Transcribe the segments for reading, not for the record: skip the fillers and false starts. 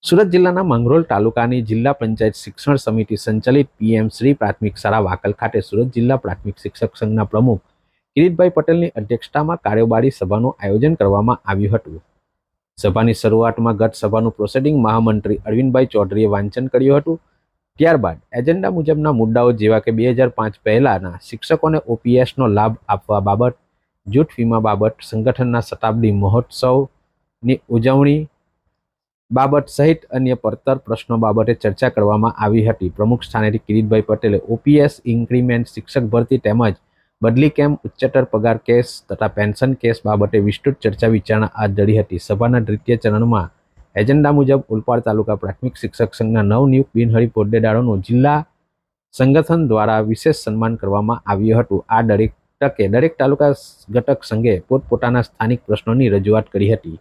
સુરત જિલ્લાના માંગરોળ તાલુકાની જિલ્લા પંચાયત શિક્ષણ સમિતિ સંચાલિત પીએમ શ્રી પ્રાથમિક શાળા વાકલ ખાતે સુરત જિલ્લા પ્રાથમિક શિક્ષક સંઘના પ્રમુખ કિરીટભાઈ પટેલની અધ્યક્ષતામાં કાર્યકારી સભાનું આયોજન કરવામાં આવ્યું હતું। સભાની શરૂઆતમાં ગત સભાનું પ્રોસિડિંગ મહામંત્રી અરવિંદભાઈ ચૌધરીએ વાંચન કર્યું હતું। ત્યારબાદ એજન્ડા મુજબના મુદ્દાઓ જેવા કે 2005 પહેલાના શિક્ષકોને ઓપીએસનો લાભ આપવા બાબત, જૂથ વીમા બાબત, સંગઠનના શતાબ્દી મહોત્સવની ઉજવણી બાબત સહિત અન્ય પડતર પ્રશ્નો બાબતે ચર્ચા કરવામાં આવી હતી। પ્રમુખ સ્થાનેથી કિરીટભાઈ પટેલે ઓપીએસ, ઇન્ક્રીમેન્ટ, શિક્ષક ભરતી તેમજ બદલી કેમ્પ, ઉચ્ચતર પગાર કેસ તથા પેન્શન કેસ બાબતે વિસ્તૃત ચર્ચા વિચારણા હાથ ધરી હતી। સભાના દ્વિતીય ચરણમાં એજન્ડા મુજબ ઉલપાડ તાલુકા પ્રાથમિક શિક્ષક સંઘના નવનિયુક્ત બિનહરીફ હોદ્દેદારોનું જિલ્લા સંગઠન દ્વારા વિશેષ સન્માન કરવામાં આવ્યું હતું। આ દરેક તાલુકા ઘટક સંઘે પોતપોતાના સ્થાનિક પ્રશ્નોની રજૂઆત કરી હતી।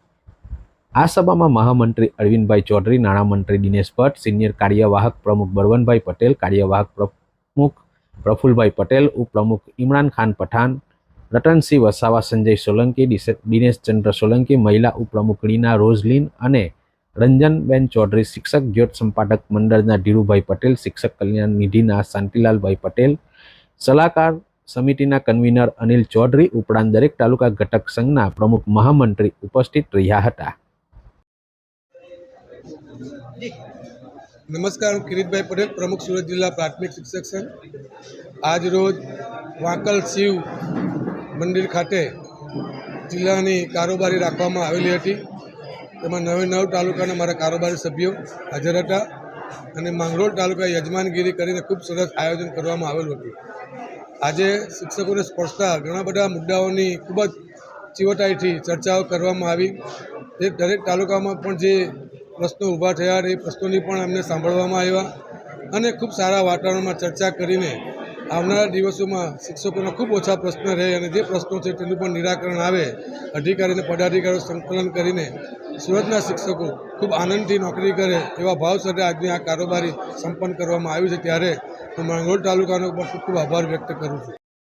આ સભામાં મહામંત્રી અરવિંદભાઈ ચૌધરી, નાણામંત્રી દિનેશ ભટ્ટ, સિનિયર કાર્યવાહક પ્રમુખ બળવંતભાઈ પટેલ, કાર્યવાહક પ્રમુખ પ્રફુલભાઈ પટેલ, ઉપપ્રમુખ ઇમરાન ખાન પઠાણ, રતનસિંહ વસાવા, સંજય સોલંકી, દિનેશ ચંદ્ર સોલંકી, મહિલા ઉપપ્રમુખ રીના રોઝલિન અને રંજનબેન ચૌધરી, શિક્ષક જ્યોત સંપાદક મંડળના ધીરુભાઈ પટેલ, શિક્ષક કલ્યાણ નિધિના શાંતિલાલભાઈ પટેલ, સલાહકાર સમિતિના કન્વીનર અનિલ ચૌધરી ઉપરાંત દરેક તાલુકા ઘટક સંઘના પ્રમુખ મહામંત્રી ઉપસ્થિત રહ્યા હતા। नमस्कार, हूँ किरीटभाई पटेल, प्रमुख सूरत जिला प्राथमिक शिक्षक संघ। आज रोज वाकल शिव मंदिर खाते जिल्लानी कारोबारी राखवामां आवेली हती। तेमां 9 तालुकाना मारा कारोबारी सभ्यो हाजर हता अने માંગરોળ तालुका यजमानगिरी करीने खूब सरस आयोजन करवामां आवेलुं हतुं। आजे शिक्षकोने स्पर्शता घणा बधा मुद्दाओनी खूब ज चीवटाईथी चर्चाओ करवामां आवी। दरेक तालुकामां पण जे प्रश्नों ऊभा थया ए प्रश्नों पण अमने सांभळवामां आव्या अने खूब सारा वातावरणमां चर्चा करीने आवनारा दिवसोमां शिक्षकोना खूब ओछा प्रश्न रहे अने जे प्रश्नों छे तेनुं पण निराकरण आवे, अधिकारी अने पदाधिकारीओ संकलन करीने सूरतना शिक्षको खूब आनंदथी नौकरी करे एवा भाव साथे आजनी आ कारोबारी संपन्न करवामां आवी छे। त्यारे હું માંગરોળ તાલુકાનો પણ ખૂબ ખૂબ આભાર વ્યક્ત કરું છું।